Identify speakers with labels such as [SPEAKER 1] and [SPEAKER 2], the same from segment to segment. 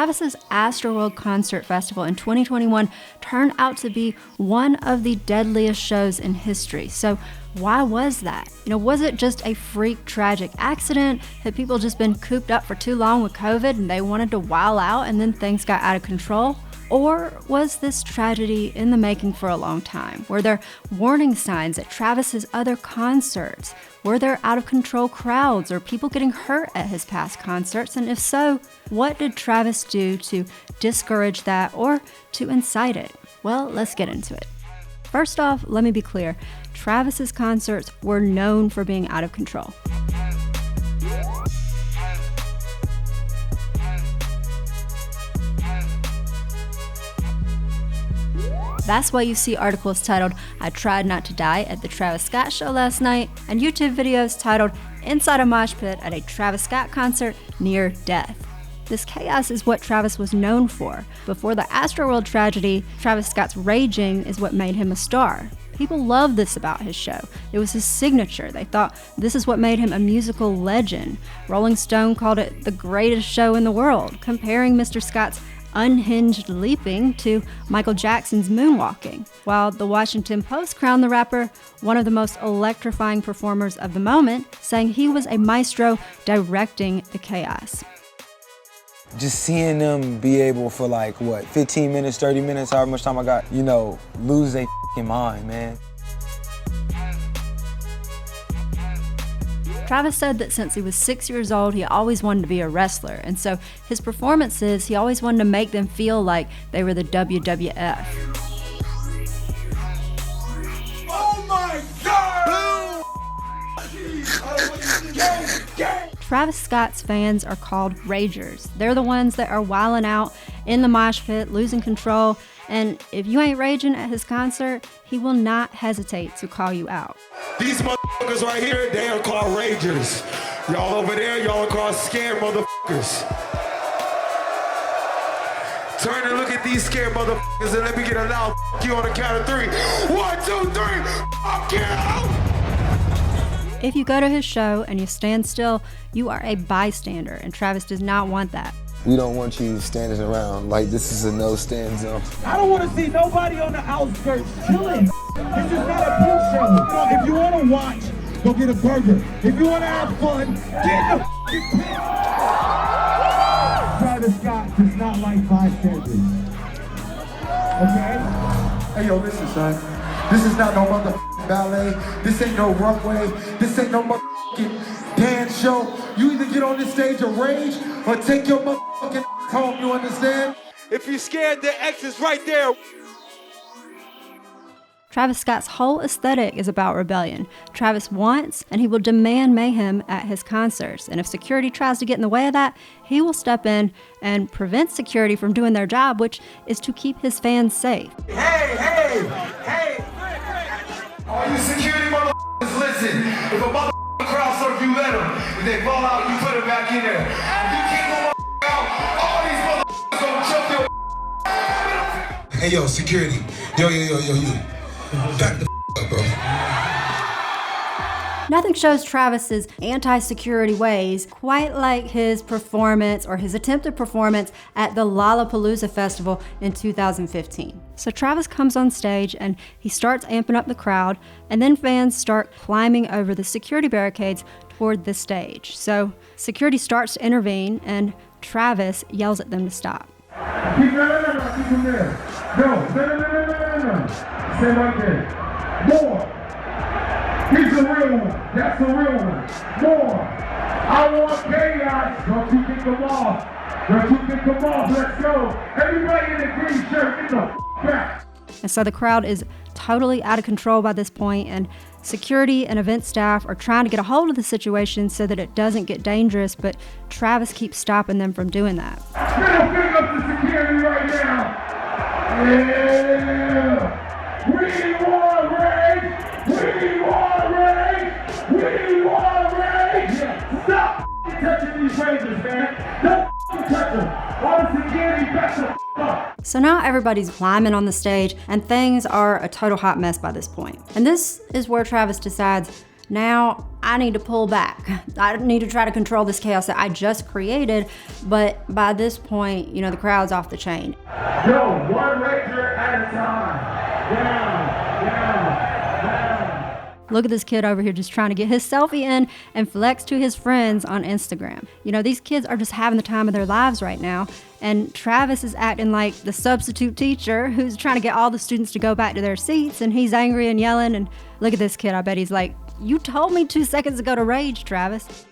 [SPEAKER 1] Travis's Astroworld Concert Festival in 2021 turned out to be one of the deadliest shows in history. So why was that? Was it just a freak tragic accident? Had people just been cooped up for too long with COVID and they wanted to wild out and then things got out of control? Or was this tragedy in the making for a long time? Were there warning signs at Travis's other concerts? Were there out-of-control crowds or people getting hurt at his past concerts? And if so, what did Travis do to discourage that or to incite it? Well, let's get into it. First off, let me be clear. Travis's concerts were known for being out of control. That's why you see articles titled, "I Tried Not to Die at the Travis Scott Show Last Night," and YouTube videos titled, "Inside a Mosh Pit at a Travis Scott Concert Near Death." This chaos is what Travis was known for. Before the Astroworld tragedy, Travis Scott's raging is what made him a star. People loved this about his show. It was his signature. They thought this is what made him a musical legend. Rolling Stone called it the greatest show in the world, comparing Mr. Scott's unhinged leaping to Michael Jackson's moonwalking, while the Washington Post crowned the rapper one of the most electrifying performers of the moment, saying he was a maestro directing the chaos.
[SPEAKER 2] Just seeing them be able for 15 minutes, 30 minutes, however much time I got, lose their mind, man.
[SPEAKER 1] Travis said that since he was 6 years old, he always wanted to be a wrestler, and so his performances, he always wanted to make them feel like they were the WWF.
[SPEAKER 3] Oh my God!
[SPEAKER 1] Travis Scott's fans are called ragers. They're the ones that are wilding out in the mosh pit, losing control, and if you ain't raging at his concert, he will not hesitate to call you out.
[SPEAKER 3] These motherfuckers right here, they are called ragers. Y'all over there, y'all are called scared motherfuckers. Turn and look at these scared motherfuckers and let me get a loud you on the count of 3. 1, 2, 3, fuck you!
[SPEAKER 1] If you go to his show and you stand still, you are a bystander, and Travis does not want that.
[SPEAKER 2] We don't want you standing around like this is a no-stand zone.
[SPEAKER 4] I don't want to see nobody on the outskirts chilling. This is not a pew show. If you want to watch, go get a burger. If you want to have fun, get in the pit. Travis Scott does not like bystanders. Okay?
[SPEAKER 5] Hey, yo, listen, son. This is not no motherfucking ballet. This ain't no runway. This ain't no motherfucking dance show. You either get on this stage and rage or take your motherfucking home, you understand?
[SPEAKER 3] If you're scared, the X is right there.
[SPEAKER 1] Travis Scott's whole aesthetic is about rebellion. Travis wants and he will demand mayhem at his concerts. And if security tries to get in the way of that, he will step in and prevent security from doing their job, which is to keep his fans safe.
[SPEAKER 5] Hey! All you security motherfuckers, listen. If a motherfucking crowd surf, you let them. If they fall out, you put them back in there. If you keep them out, all these motherfuckers gonna choke your.
[SPEAKER 3] Hey, yo, security. Yo, you. Back the up, bro.
[SPEAKER 1] Nothing shows Travis's anti-security ways quite like his performance or his attempted performance at the Lollapalooza Festival in 2015. So Travis comes on stage and he starts amping up the crowd, and then fans start climbing over the security barricades toward the stage. So security starts to intervene and Travis yells at them to stop.
[SPEAKER 4] Keep them there. No. Stay right there. More. He's the real one. That's the real one. More. I want chaos. Don't you kick them off. Let's go. Everybody in the green shirt, get the back.
[SPEAKER 1] And so the crowd is totally out of control by this point, and security and event staff are trying to get a hold of the situation so that it doesn't get dangerous, but Travis keeps stopping them from doing that.
[SPEAKER 4] Middle finger up to security right now. Yeah. We want rage. Yeah. Stop touching these rangers, man. Don't touch them. All the security back the up.
[SPEAKER 1] So now everybody's climbing on the stage and things are a total hot mess by this point. And this is where Travis decides Now I need to pull back. I need to try to control this chaos that I just created. But by this point, you know, the crowd's off the chain.
[SPEAKER 4] Yo, one ranger at a time. Down, down.
[SPEAKER 1] Look at this kid over here just trying to get his selfie in and flex to his friends on Instagram. You know, these kids are just having the time of their lives right now. And Travis is acting like the substitute teacher who's trying to get all the students to go back to their seats, and he's angry and yelling. And look at this kid. I bet he's like, "You told me 2 seconds ago to rage, Travis."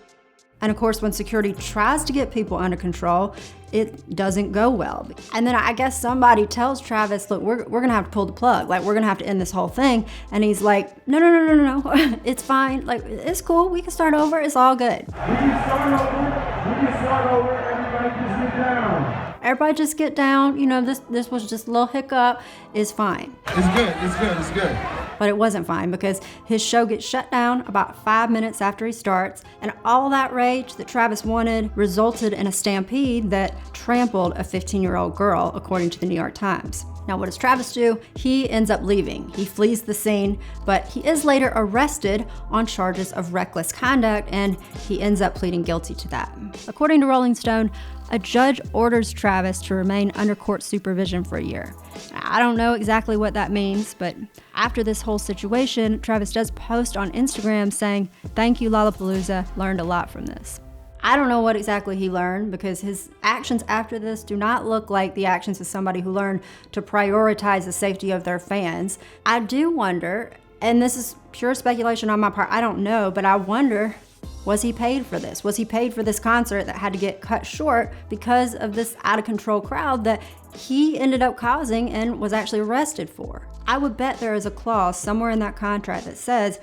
[SPEAKER 1] And of course, when security tries to get people under control, it doesn't go well. And then I guess somebody tells Travis, look, we're gonna have to pull the plug. Like, we're gonna have to end this whole thing. And he's like, no, it's fine. Like, it's cool, we can start over, it's all good.
[SPEAKER 4] We can start over, everybody just get down.
[SPEAKER 1] Everybody just get down. You know, this was just a little hiccup, it's fine.
[SPEAKER 4] It's good.
[SPEAKER 1] But it wasn't fine because his show gets shut down about 5 minutes after he starts, and all that rage that Travis wanted resulted in a stampede that trampled a 15-year-old girl, according to the New York Times. Now, what does Travis do? He ends up leaving. He flees the scene, but he is later arrested on charges of reckless conduct, and he ends up pleading guilty to that. According to Rolling Stone, a judge orders Travis to remain under court supervision for a year. I don't know exactly what that means, but after this whole situation, Travis does post on Instagram saying, "Thank you, Lollapalooza, learned a lot from this." I don't know what exactly he learned, because his actions after this do not look like the actions of somebody who learned to prioritize the safety of their fans. I do wonder, and this is pure speculation on my part, I don't know, but I wonder, was he paid for this? Was he paid for this concert that had to get cut short because of this out of control crowd that he ended up causing and was actually arrested for? I would bet there is a clause somewhere in that contract that says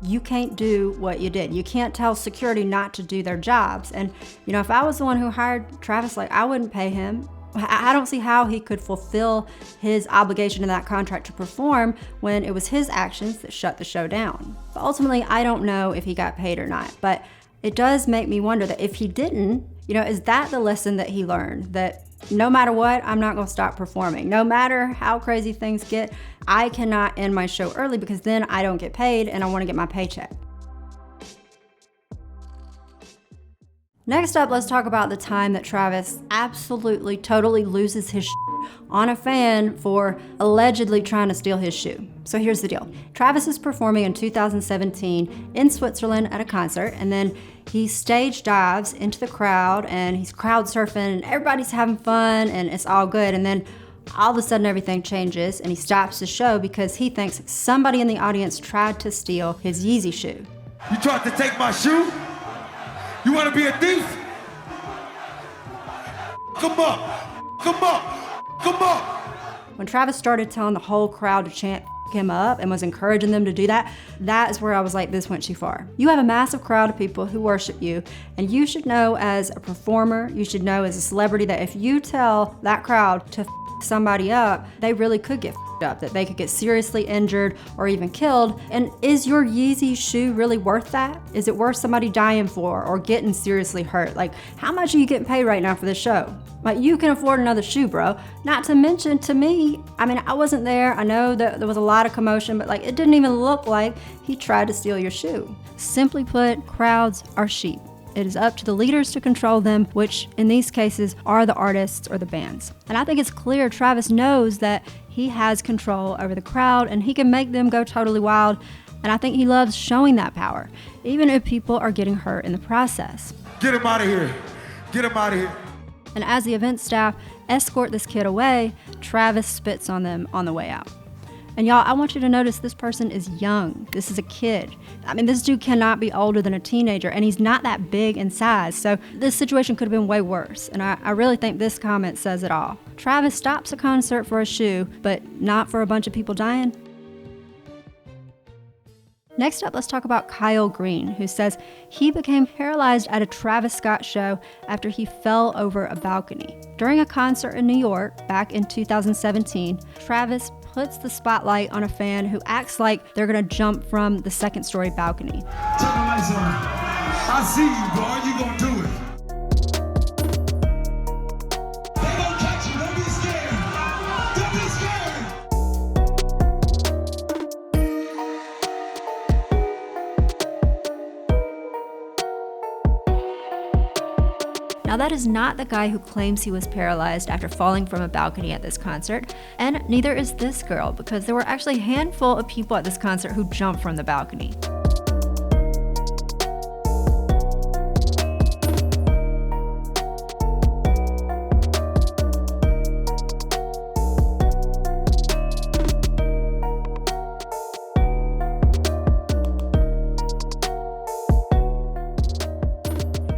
[SPEAKER 1] you can't do what you did. You can't tell security not to do their jobs. And, you know, if I was the one who hired Travis, like, I wouldn't pay him. I don't see how he could fulfill his obligation in that contract to perform when it was his actions that shut the show down. But ultimately, I don't know if he got paid or not. But it does make me wonder that if he didn't, you know, is that the lesson that he learned? That no matter what, I'm not gonna stop performing. No matter how crazy things get, I cannot end my show early because then I don't get paid and I wanna get my paycheck. Next up, let's talk about the time that Travis absolutely, totally loses his on a fan for allegedly trying to steal his shoe. So here's the deal. Travis is performing in 2017 in Switzerland at a concert, and then he stage dives into the crowd and he's crowd surfing and everybody's having fun and it's all good. And then all of a sudden everything changes and he stops the show because he thinks somebody in the audience tried to steal his Yeezy shoe.
[SPEAKER 3] You tried to take my shoe? You want to be a thief? Come up.
[SPEAKER 1] When Travis started telling the whole crowd to chant him up and was encouraging them to do that, that is where I was like, this went too far. You have a massive crowd of people who worship you, and you should know as a performer, you should know as a celebrity that if you tell that crowd to somebody up, they really could get up, that they could get seriously injured or even killed. And is your Yeezy shoe really worth that? Is it worth somebody dying for or getting seriously hurt? Like, how much are you getting paid right now for this show? Like, you can afford another shoe, bro. Not to mention, to me, I mean, I wasn't there. I know that there was a lot of commotion, but like, it didn't even look like he tried to steal your shoe. Simply put, crowds are sheep. It is up to the leaders to control them, which in these cases are the artists or the bands. And I think it's clear Travis knows that he has control over the crowd and he can make them go totally wild. And I think he loves showing that power, even if people are getting hurt in the process.
[SPEAKER 3] Get him out of here.
[SPEAKER 1] And as the event staff escort this kid away, Travis spits on them on the way out. And y'all, I want you to notice this person is young. This is a kid. I mean, this dude cannot be older than a teenager, and he's not that big in size. So this situation could have been way worse. And I really think this comment says it all. Travis stops a concert for a shoe, but not for a bunch of people dying. Next up, let's talk about Kyle Green, who says he became paralyzed at a Travis Scott show after he fell over a balcony. During a concert in New York back in 2017, Travis puts the spotlight on a fan who acts like they're gonna jump from the second-story balcony.
[SPEAKER 3] Turn the lights on. I see you, bro. You gonna do it. They gonna catch you. Don't be scared. Don't be scared.
[SPEAKER 1] Now, that is not the guy who claims he was paralyzed after falling from a balcony at this concert, and neither is this girl, because there were actually a handful of people at this concert who jumped from the balcony.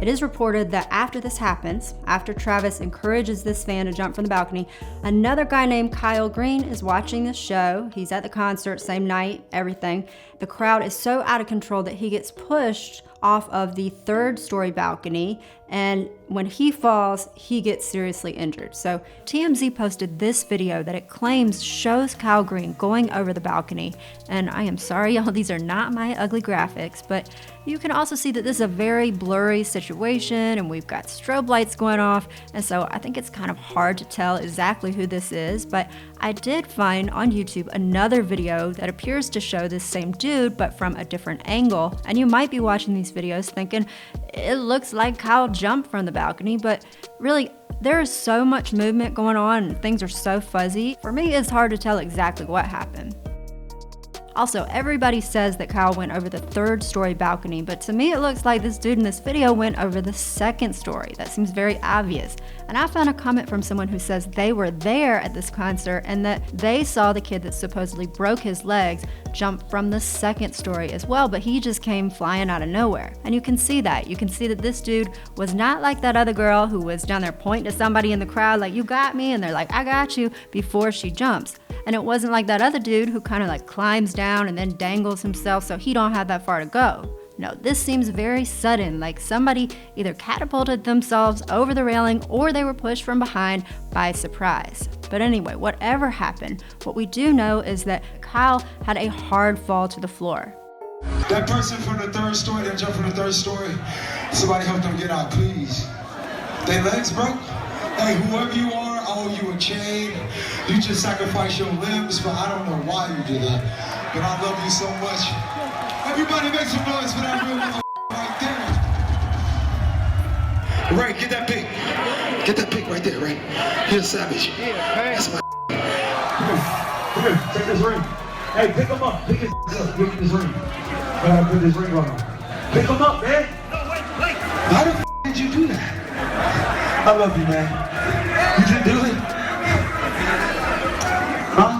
[SPEAKER 1] It is reported that after this happens, after Travis encourages this fan to jump from the balcony, another guy named Kyle Green is watching the show. He's at the concert, same night, everything. The crowd is so out of control that he gets pushed off of the 3rd-story balcony, and when he falls, he gets seriously injured. So TMZ posted this video that it claims shows Kyle Green going over the balcony, and I am sorry, y'all, these are not my ugly graphics, but you can also see that this is a very blurry situation, and we've got strobe lights going off, and so I think it's kind of hard to tell exactly who this is, but I did find on YouTube another video that appears to show this same dude, but from a different angle, and you might be watching these videos thinking, it looks like Kyle jumped from the balcony, but really, there is so much movement going on and things are so fuzzy. For me, it's hard to tell exactly what happened. Also, everybody says that Kyle went over the 3rd-story balcony, but to me it looks like this dude in this video went over the 2nd story. That seems very obvious. And I found a comment from someone who says they were there at this concert and that they saw the kid that supposedly broke his legs jump from the 2nd story as well, but he just came flying out of nowhere. And you can see that. You can see that this dude was not like that other girl who was down there pointing to somebody in the crowd like, you got me, and they're like, I got you, before she jumps. And it wasn't like that other dude who kind of like climbs down and then dangles himself so he don't have that far to go. No, this seems very sudden, like somebody either catapulted themselves over the railing or they were pushed from behind by surprise. But anyway, whatever happened, what we do know is that Kyle had a hard fall to the floor.
[SPEAKER 5] That person from the 3rd story that jumped from the 3rd story, somebody help them get out, please. Their legs broke? Hey, whoever you are, I owe you a chain. You just sacrificed your limbs, but I don't know why you did that. But I love you so much. Everybody make some noise for that real right there. Right, get that pic. Get that pic right there, right? Here's Savage. That's my
[SPEAKER 4] Come here, take this ring. Hey, pick him up. Pick his up. Give him this ring. Gotta put this ring on him. Pick him up, man.
[SPEAKER 5] No, wait. How the did you do that? I love you, man. You didn't do it? Huh?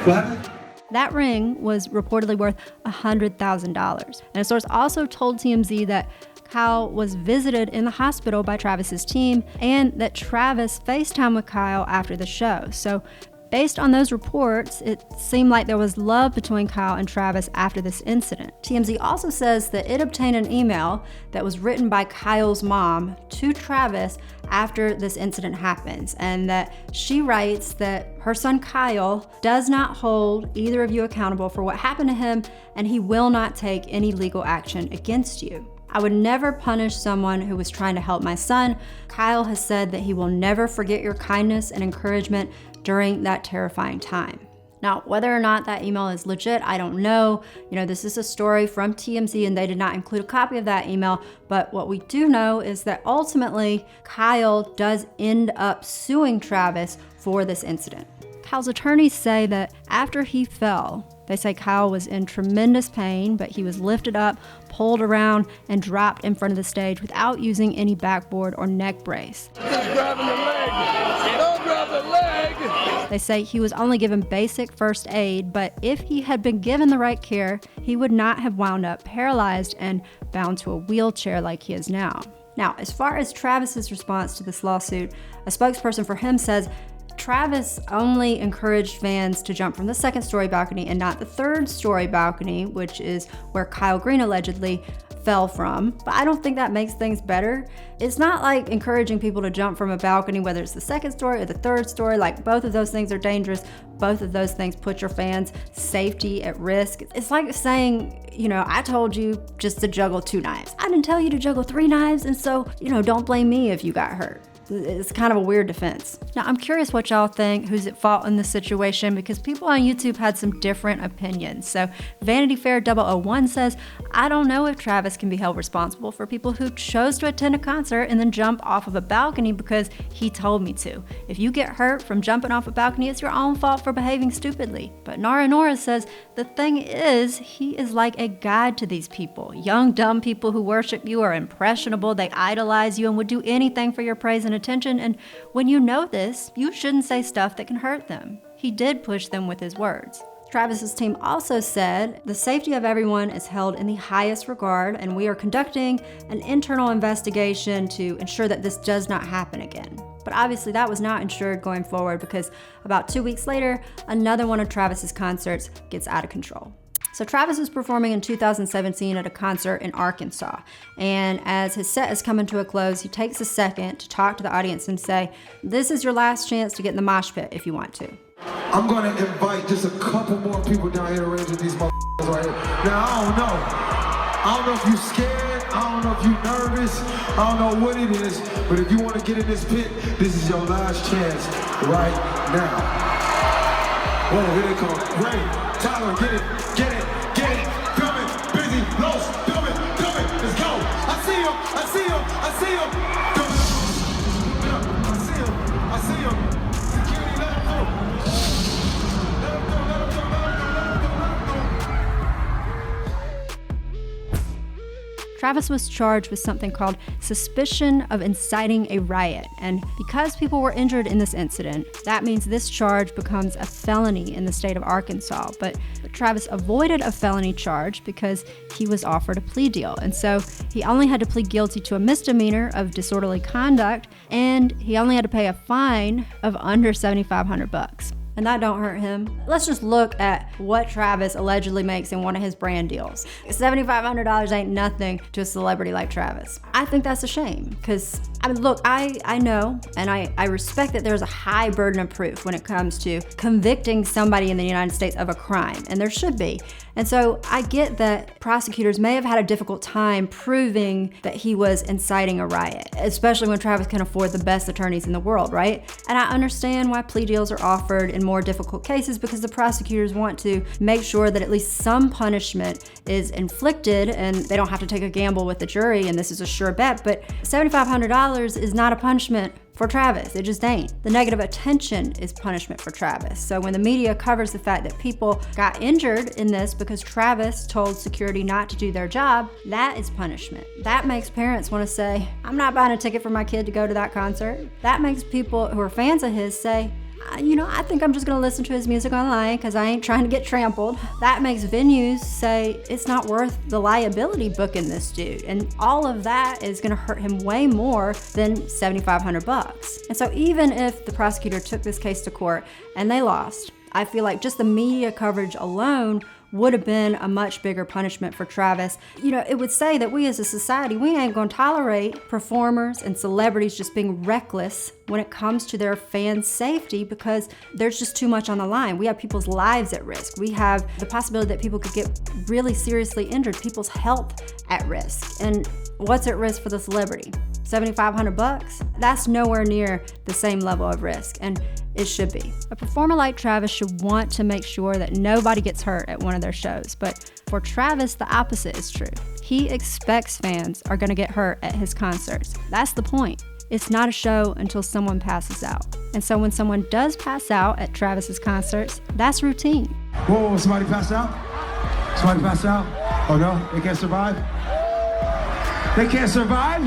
[SPEAKER 5] What happened?
[SPEAKER 1] That ring was reportedly worth $100,000. And a source also told TMZ that Kyle was visited in the hospital by Travis's team and that Travis FaceTimed with Kyle after the show. So based on those reports, it seemed like there was love between Kyle and Travis after this incident. TMZ also says that it obtained an email that was written by Kyle's mom to Travis after this incident happens, and that she writes that her son Kyle does not hold either of you accountable for what happened to him, and he will not take any legal action against you. I would never punish someone who was trying to help my son. Kyle has said that he will never forget your kindness and encouragement during that terrifying time. Now, whether or not that email is legit, I don't know. This is a story from TMZ and they did not include a copy of that email, but what we do know is that ultimately Kyle does end up suing Travis for this incident. Kyle's attorneys say that after he fell, they say Kyle was in tremendous pain, but he was lifted up, pulled around, and dropped in front of the stage without using any backboard or neck brace.
[SPEAKER 3] Just grabbing the leg. Don't grab the leg.
[SPEAKER 1] They say he was only given basic first aid, but if he had been given the right care, he would not have wound up paralyzed and bound to a wheelchair like he is now. Now, as far as Travis's response to this lawsuit, a spokesperson for him says Travis only encouraged fans to jump from the 2nd-story balcony and not the 3rd-story balcony, which is where Kyle Green allegedly fell from. But I don't think that makes things better. It's not like encouraging people to jump from a balcony, whether it's the 2nd story or the 3rd story. Like, both of those things are dangerous. Both of those things put your fans' safety at risk. It's like saying, I told you just to juggle 2 knives. I didn't tell you to juggle 3 knives, and so, don't blame me if you got hurt. It's kind of a weird defense. Now, I'm curious what y'all think, who's at fault in this situation, because people on YouTube had some different opinions. So Vanity Fair 001 says, I don't know if Travis can be held responsible for people who chose to attend a concert and then jump off of a balcony because he told me to. If you get hurt from jumping off a balcony, it's your own fault for behaving stupidly. But Nora says, the thing is, he is like a god to these people. Young, dumb people who worship you are impressionable, they idolize you and would do anything for your praise and attention, and when you know this, you shouldn't say stuff that can hurt them. He did push them with his words. Travis's team also said, the safety of everyone is held in the highest regard, and we are conducting an internal investigation to ensure that this does not happen again. But obviously that was not ensured going forward because about 2 weeks later, another one of Travis's concerts gets out of control. So Travis was performing in 2017 at a concert in Arkansas, and as his set is coming to a close, he takes a second to talk to the audience and say, this is your last chance to get in the mosh pit if you want to.
[SPEAKER 3] I'm gonna invite just a couple more people down here to rage with these motherfuckers right here. Now, I don't know if you're scared, I don't know if you're nervous, I don't know what it is, but if you want to get in this pit, this is your last chance right now. Whoa, here they come. Ray, Tyler, get it, coming, busy, los, coming, let's go. I see him. I see him. Security, let him go.
[SPEAKER 1] Travis was charged with something called suspicion of inciting a riot. And because people were injured in this incident, that means this charge becomes a felony in the state of Arkansas. But Travis avoided a felony charge because he was offered a plea deal. And so he only had to plead guilty to a misdemeanor of disorderly conduct, and he only had to pay a fine of under $7,500. And that don't hurt him. Let's just look at what Travis allegedly makes in one of his brand deals. $7,500 ain't nothing to a celebrity like Travis. I think that's a shame, because I mean, look, I know and I respect that there's a high burden of proof when it comes to convicting somebody in the United States of a crime, and there should be. And so I get that prosecutors may have had a difficult time proving that he was inciting a riot, especially when Travis can afford the best attorneys in the world, right? And I understand why plea deals are offered in more difficult cases, because the prosecutors want to make sure that at least some punishment is inflicted and they don't have to take a gamble with the jury, and this is a sure bet. But $7,500 is not a punishment for Travis. It just ain't. The negative attention is punishment for Travis. So when the media covers the fact that people got injured in this because Travis told security not to do their job, that is punishment. That makes parents want to say, I'm not buying a ticket for my kid to go to that concert. That makes people who are fans of his say, I think I'm just gonna listen to his music online because I ain't trying to get trampled. That makes venues say it's not worth the liability booking this dude. And all of that is gonna hurt him way more than $7,500. And so even if the prosecutor took this case to court and they lost, I feel like just the media coverage alone would have been a much bigger punishment for Travis. It would say that we as a society, we ain't gonna tolerate performers and celebrities just being reckless when it comes to their fans' safety, because there's just too much on the line. We have people's lives at risk. We have the possibility that people could get really seriously injured, people's health at risk. And what's at risk for the celebrity? $7,500? That's nowhere near the same level of risk, and it should be. A performer like Travis should want to make sure that nobody gets hurt at one of their shows, but for Travis, the opposite is true. He expects fans are gonna get hurt at his concerts. That's the point. It's not a show until someone passes out. And so when someone does pass out at Travis's concerts, that's routine.
[SPEAKER 3] Whoa, somebody passed out? Somebody passed out? Oh no, they can't survive? They can't survive?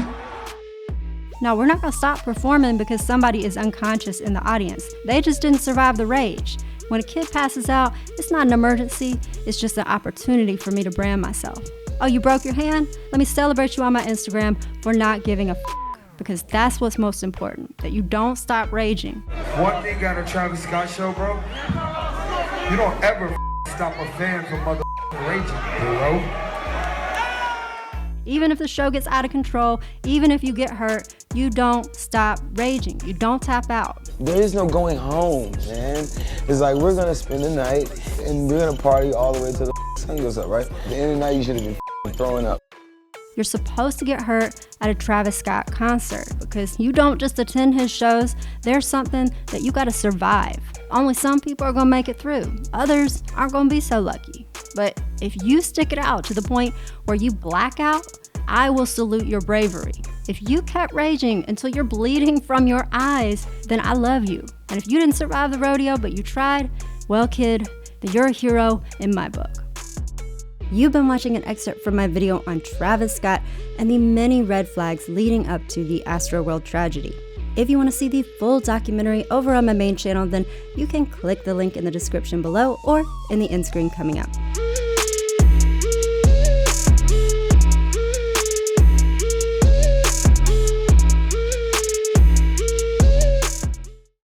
[SPEAKER 1] Now, we're not gonna stop performing because somebody is unconscious in the audience. They just didn't survive the rage. When a kid passes out, it's not an emergency, it's just an opportunity for me to brand myself. Oh, you broke your hand? Let me celebrate you on my Instagram for not giving a because that's what's most important, that you don't stop raging.
[SPEAKER 3] One thing at a Travis Scott show, bro, you don't ever stop a fan from raging, bro.
[SPEAKER 1] Even if the show gets out of control, even if you get hurt, you don't stop raging. You don't tap out.
[SPEAKER 2] There is no going home, man. It's like we're gonna spend the night and we're gonna party all the way till the sun goes up, right? At the end of the night, you should have been throwing up.
[SPEAKER 1] you're supposed to get hurt at a Travis Scott concert because you don't just attend his shows. There's something that you gotta survive. Only some people are gonna make it through. Others aren't gonna be so lucky. But if you stick it out to the point where you black out, I will salute your bravery. If you kept raging until you're bleeding from your eyes, then I love you. And if you didn't survive the rodeo but you tried, well kid, then you're a hero in my book. You've been watching an excerpt from my video on Travis Scott and the many red flags leading up to the Astroworld tragedy. If you want to see the full documentary over on my main channel, then you can click the link in the description below or in the end screen coming up.